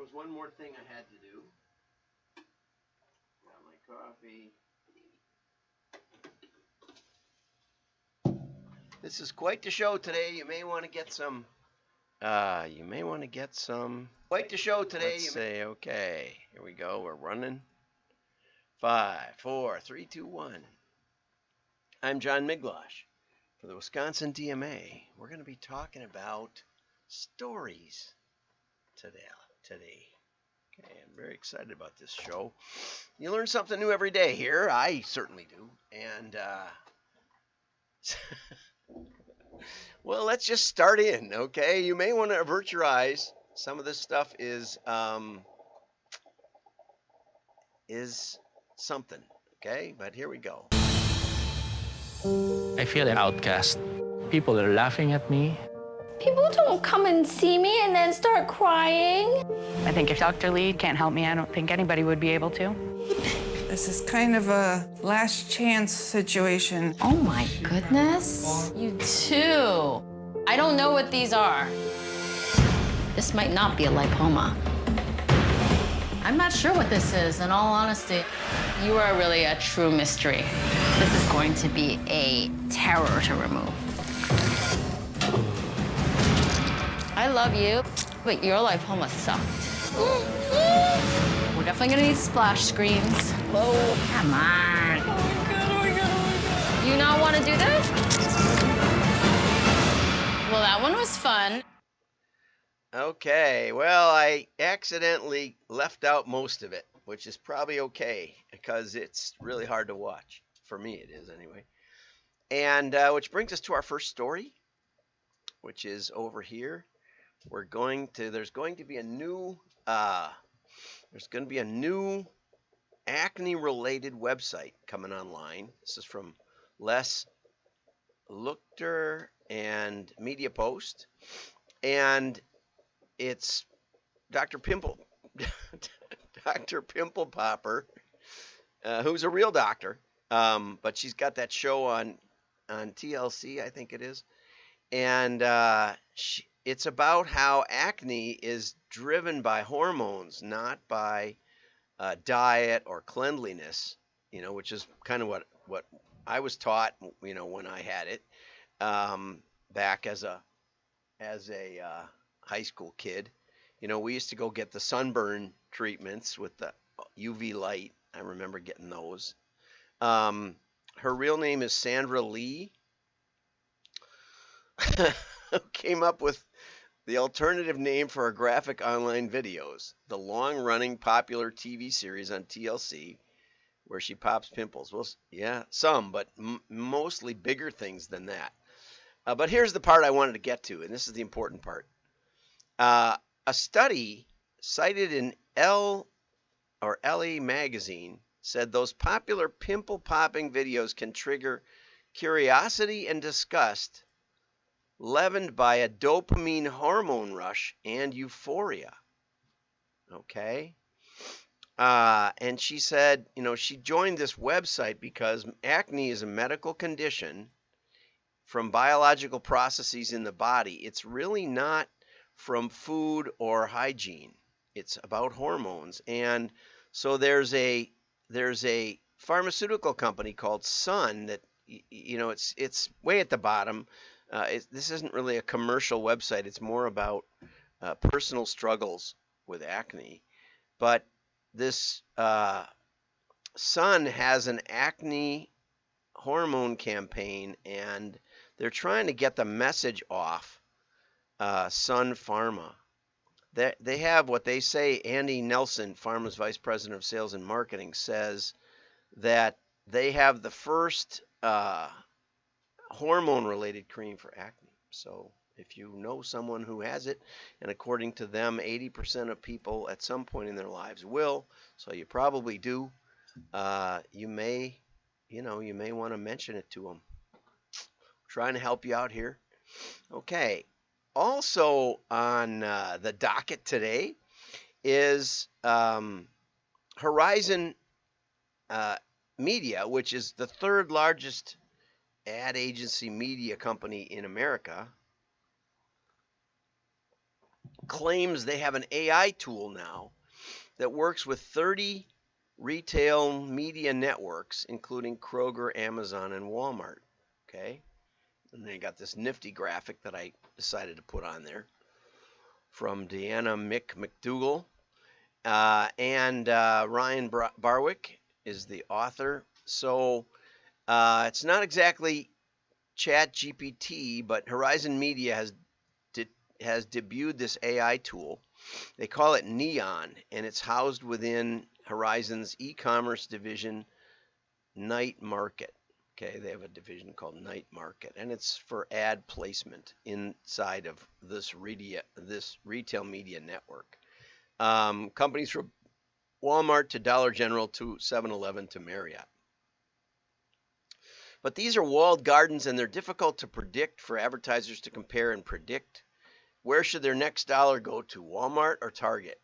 was one more thing I had to do. Got my coffee. This is quite the show today. You may want to get some. Quite the show today. Let's say, okay, here we go. We're running. 5, 4, 3, 2, 1. I'm John Miglosh for the Wisconsin DMA. We're going to be talking about stories today. Okay, I'm very excited about this show. You learn something new every day here. I certainly do. And, well, let's just start in, okay? You may want to avert your eyes. Some of this stuff is something, okay? But here we go. I feel an outcast. People are laughing at me. People don't come and see me and then start crying. I think if Dr. Lee can't help me, I don't think anybody would be able to. This is kind of a last chance situation. Oh my goodness. You too. I don't know what these are. This might not be a lipoma. I'm not sure what this is, in all honesty. You are really a true mystery. This is going to be a terror to remove. I love you, but your lipoma sucked. We're definitely gonna need splash screens. Whoa, come on. Oh my God. You not wanna do this? Well, that one was fun. Okay, well, I accidentally left out most of it, which is probably okay because it's really hard to watch. For me, it is anyway. And which brings us to our first story, which is over here. There's going to be a new acne-related website coming online. This is from Les Luchter and Media Post, and it's Dr. Pimple, Dr. Pimple Popper, who's a real doctor, but she's got that show on TLC, I think it is, and it's about how acne is driven by hormones, not by diet or cleanliness, which is kind of what I was taught, when I had it back as a high school kid. We used to go get the sunburn treatments with the UV light. I remember getting those. Her real name is Sandra Lee. Came up with the alternative name for her graphic online videos, the long-running popular TV series on TLC, where she pops pimples. Well, yeah, some, but mostly bigger things than that. But here's the part I wanted to get to, and this is the important part. A study cited in LE magazine said those popular pimple-popping videos can trigger curiosity and disgust, leavened by a dopamine hormone rush and euphoria. Okay? And she said, she joined this website because acne is a medical condition from biological processes in the body. It's really not from food or hygiene. It's about hormones. And so there's a pharmaceutical company called Sun that, it's way at the bottom. This isn't really a commercial website. It's more about personal struggles with acne. But this Sun has an acne hormone campaign, and they're trying to get the message off Sun Pharma. They have what they say. Andy Nelson, Pharma's Vice President of Sales and Marketing, says that they have the first hormone-related cream for acne. So if you know someone who has it, and according to them, 80% of people at some point in their lives will, so you probably do, you may want to mention it to them. Trying to help you out here. Okay. Also on the docket today is Horizon Media, which is the third largest ad agency media company in America. claims they have an AI tool now that works with 30 retail media networks, including Kroger, Amazon, and Walmart. Okay? And they got this nifty graphic that I decided to put on there from Deanna McDougall. And Ryan Barwick is the author. So it's not exactly Chat GPT, but Horizon Media has debuted this AI tool. They call it Neon, and it's housed within Horizon's e-commerce division, Night Market. Okay, they have a division called Night Market, and it's for ad placement inside of this retail media network. Companies from Walmart to Dollar General to 7-Eleven to Marriott. But these are walled gardens, and they're difficult to predict for advertisers to compare and predict. Where should their next dollar go to, Walmart or Target?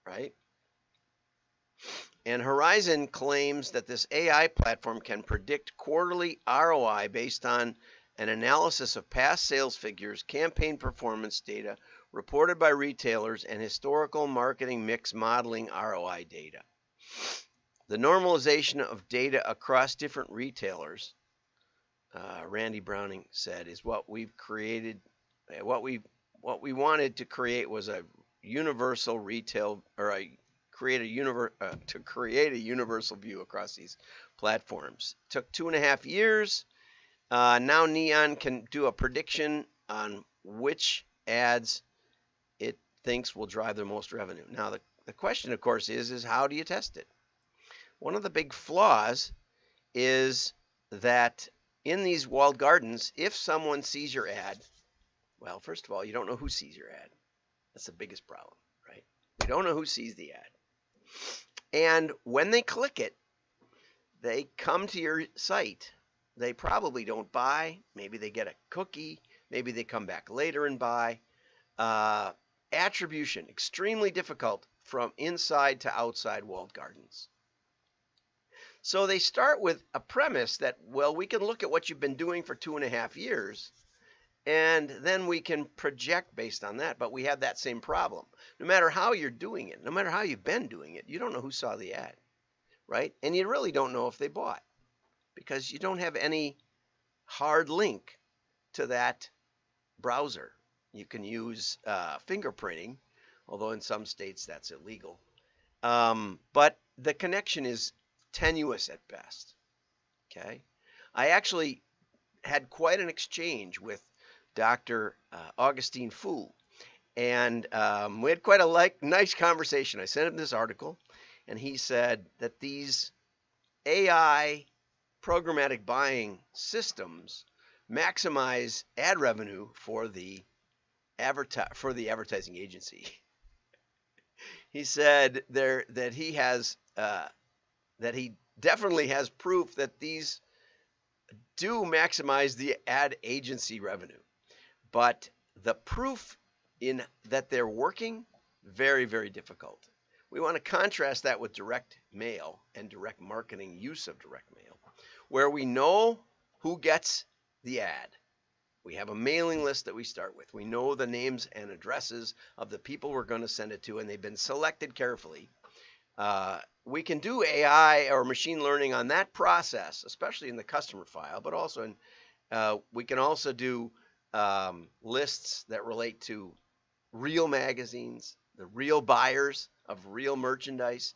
Right? And Horizon claims that this AI platform can predict quarterly ROI based on an analysis of past sales figures, campaign performance data reported by retailers, and historical marketing mix modeling ROI data. The normalization of data across different retailers, Randy Browning said, is what we've created. What we wanted to create was a universal retail, or create a universal view across these platforms. Took 2.5 years. Now Neon can do a prediction on which ads it thinks will drive the most revenue. Now the question, of course, is how do you test it? One of the big flaws is that in these walled gardens, if someone sees your ad, well, first of all, you don't know who sees your ad. That's the biggest problem, right? You don't know who sees the ad. And when they click it, they come to your site. They probably don't buy. Maybe they get a cookie. Maybe they come back later and buy. Attribution, extremely difficult from inside to outside walled gardens. So they start with a premise that, well, we can look at what you've been doing for 2.5 years, and then we can project based on that. But we have that same problem. No matter how you're doing it, no matter how you've been doing it, you don't know who saw the ad, right? And you really don't know if they bought because you don't have any hard link to that browser. You can use fingerprinting, although in some states that's illegal. But the connection is tenuous at best. Okay, I actually had quite an exchange with Dr. Augustine Fu, and we had quite a nice conversation. I sent him this article, and he said that these AI programmatic buying systems maximize ad revenue for the advertising agency. He said that he definitely has proof that these do maximize the ad agency revenue, but the proof in that they're working, very, very difficult. We want to contrast that with direct mail and direct marketing use of direct mail, where we know who gets the ad. We have a mailing list that we start with. We know the names and addresses of the people we're going to send it to, and they've been selected carefully. We can do AI or machine learning on that process, especially in the customer file, but also we can also do lists that relate to real magazines, the real buyers of real merchandise.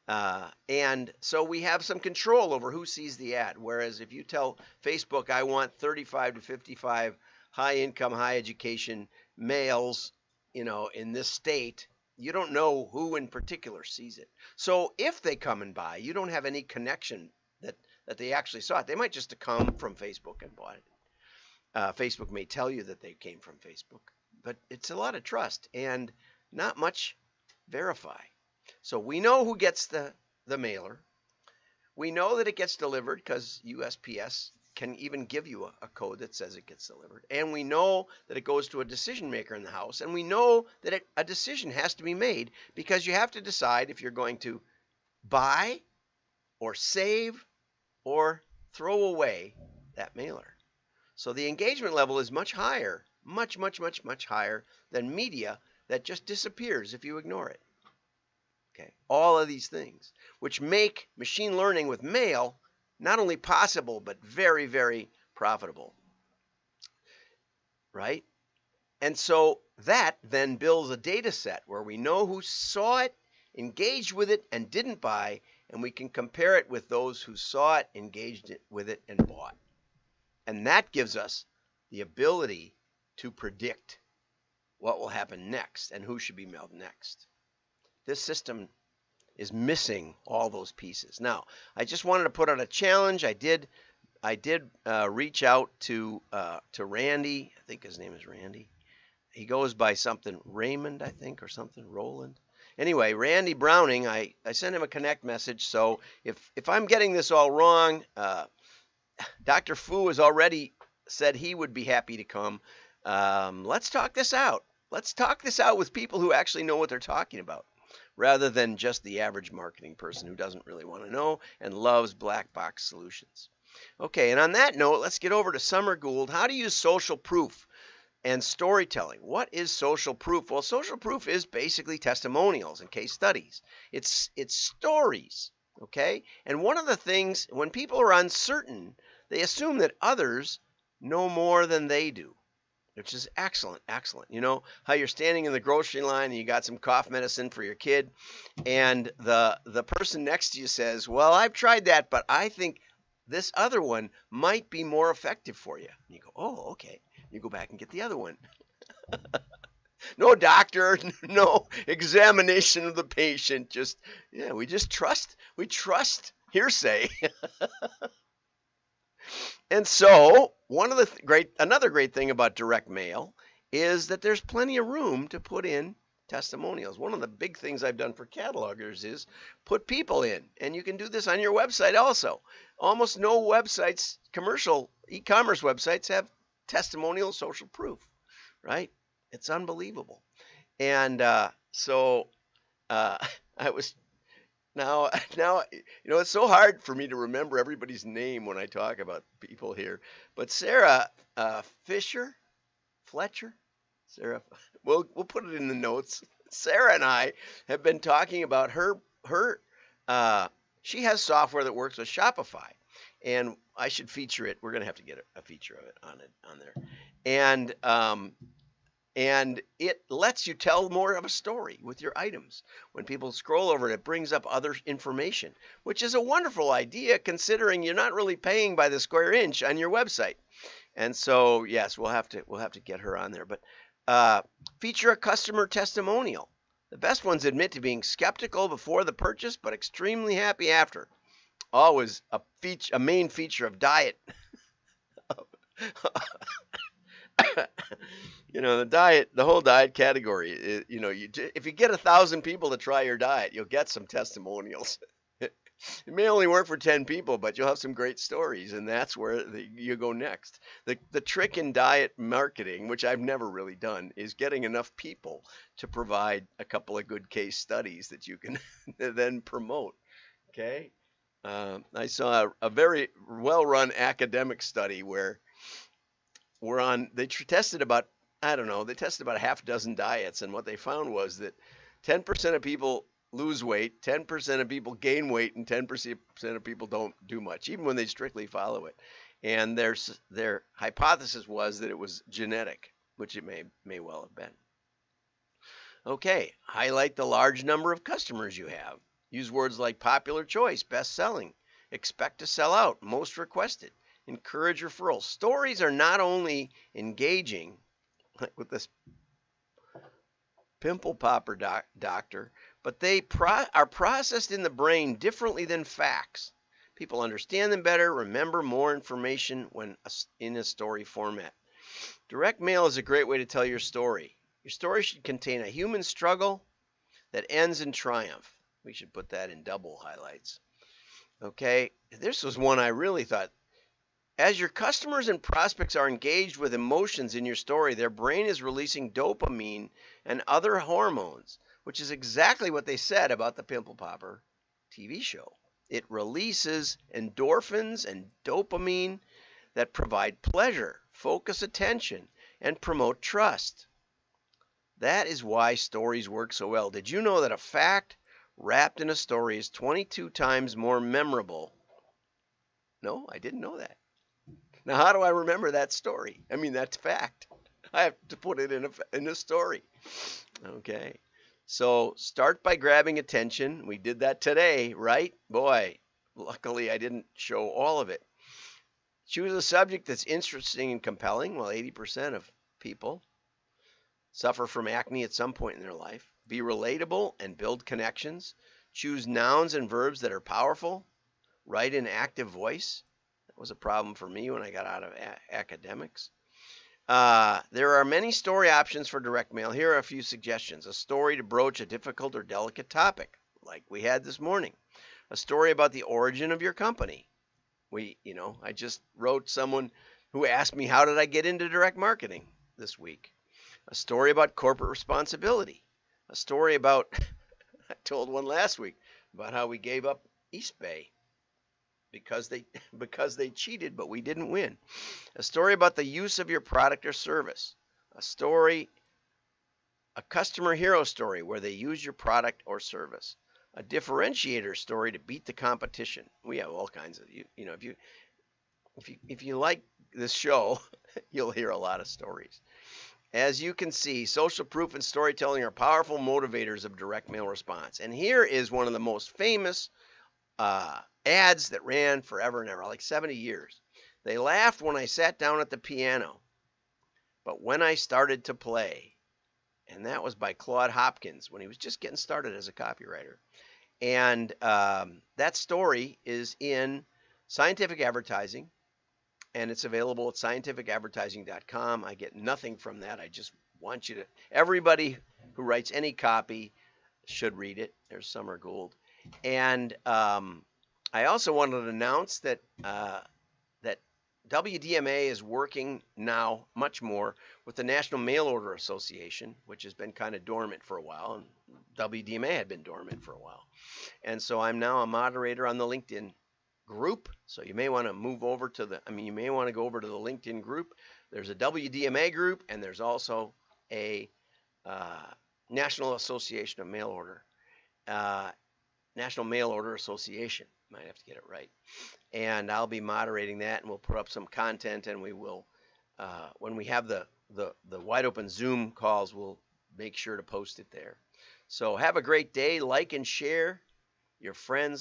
And so we have some control over who sees the ad. Whereas if you tell Facebook, I want 35 to 55 high income, high education males, in this state, you don't know who in particular sees it. So if they come and buy, you don't have any connection that they actually saw it. They might just have come from Facebook and bought it. Facebook may tell you that they came from Facebook, but it's a lot of trust and not much verify. So we know who gets the mailer. We know that it gets delivered because USPS can even give you a code that says it gets delivered. And we know that it goes to a decision maker in the house. And we know that a decision has to be made because you have to decide if you're going to buy or save or throw away that mailer. So the engagement level is much higher much, much, much, much higher than media that just disappears if you ignore it. Okay, all of these things, which make machine learning with mail not only possible, but very, very profitable, right? And so that then builds a data set where we know who saw it, engaged with it, and didn't buy, and we can compare it with those who saw it, engaged with it, and bought. And that gives us the ability to predict what will happen next and who should be mailed next. This system is missing all those pieces. Now, I just wanted to put out a challenge. I did reach out to Randy. I think his name is Randy. He goes by something Raymond, I think, or something Roland. Anyway, Randy Browning, I sent him a connect message. So if I'm getting this all wrong, Dr. Fu has already said he would be happy to come. Let's talk this out. Let's talk this out with people who actually know what they're talking about, rather than just the average marketing person who doesn't really want to know and loves black box solutions. Okay, and on that note, let's get over to Summer Gould. How to use social proof and storytelling. What is social proof? Well, social proof is basically testimonials and case studies. It's stories, okay? And one of the things, when people are uncertain, they assume that others know more than they do, which is excellent, excellent. You know how you're standing in the grocery line and you got some cough medicine for your kid, and the person next to you says, well, I've tried that, but I think this other one might be more effective for you. And you go, oh, okay. You go back and get the other one. No doctor, no examination of the patient. Just, yeah, we trust hearsay. And so another great thing about direct mail is that there's plenty of room to put in testimonials. One of the big things I've done for catalogers is put people in, and you can do this on your website also. Almost no websites, commercial e-commerce websites, have testimonial social proof, right? It's unbelievable. And I was now it's so hard for me to remember everybody's name when I talk about people here, but Sarah Fletcher, we'll put it in the notes. Sarah and I have been talking about her she has software that works with Shopify, and I should feature it. We're going to have to get a feature of it on there. And it lets you tell more of a story with your items. When people scroll over it, it brings up other information, which is a wonderful idea considering you're not really paying by the square inch on your website. And so, yes, we'll have to get her on there. But feature a customer testimonial. The best ones admit to being skeptical before the purchase, but extremely happy after. Always a main feature of diet. The whole diet category. If you get 1,000 people to try your diet, you'll get some testimonials. It may only work for 10 people, but you'll have some great stories, and that's where you go next. The trick in diet marketing, which I've never really done, is getting enough people to provide a couple of good case studies that you can then promote. Okay, I saw a very well-run academic study where they tested about a half dozen diets, and what they found was that 10% of people lose weight, 10% of people gain weight, and 10% of people don't do much, even when they strictly follow it. And their hypothesis was that it was genetic, which it may well have been. Okay, highlight the large number of customers you have. Use words like popular choice, best selling, expect to sell out, most requested. Encourage referrals. Stories are not only engaging, like with this pimple popper doctor, but they are processed in the brain differently than facts. People understand them better, remember more information when in a story format. Direct mail is a great way to tell your story. Your story should contain a human struggle that ends in triumph. We should put that in double highlights. Okay, this was one I really thought. As your customers and prospects are engaged with emotions in your story, their brain is releasing dopamine and other hormones, which is exactly what they said about the Pimple Popper TV show. It releases endorphins and dopamine that provide pleasure, focus attention, and promote trust. That is why stories work so well. Did you know that a fact wrapped in a story is 22 times more memorable? No, I didn't know that. Now, how do I remember that story? I mean, that's fact. I have to put it in a story. Okay. So start by grabbing attention. We did that today, right? Boy, luckily I didn't show all of it. Choose a subject that's interesting and compelling. Well, 80% of people suffer from acne at some point in their life. Be relatable and build connections. Choose nouns and verbs that are powerful. Write in active voice. That was a problem for me when I got out of academics. There are many story options for direct mail. Here are a few suggestions. A story to broach a difficult or delicate topic, like we had this morning. A story about the origin of your company. I just wrote someone who asked me, how did I get into direct marketing this week? A story about corporate responsibility. A story about, I told one last week, about how we gave up East Bay because they cheated, but we didn't win. A story about the use of your product or service. A customer hero story where they use your product or service. A differentiator story to beat the competition. We have all kinds of, if you like this show, you'll hear a lot of stories. As you can see, social proof and storytelling are powerful motivators of direct mail response. And here is one of the most famous ads that ran forever and ever, like 70 years. They laughed when I sat down at the piano, but when I started to play, and that was by Claude Hopkins when he was just getting started as a copywriter. And that story is in Scientific Advertising, and it's available at scientificadvertising.com. I get nothing from that. I just want you to, everybody who writes any copy should read it. There's Summer Gould. And I also wanted to announce that that WDMA is working now much more with the National Mail Order Association, which has been kind of dormant for a while, and WDMA had been dormant for a while. And so I'm now a moderator on the LinkedIn group. So you may want to move over to you may want to go over to the LinkedIn group. There's a WDMA group, and there's also a National Association of Mail Order, National Mail Order Association. Might have to get it right. And I'll be moderating that, and we'll put up some content, and we will, when we have the wide open Zoom calls, we'll make sure to post it there. So have a great day. Like and share. Your friends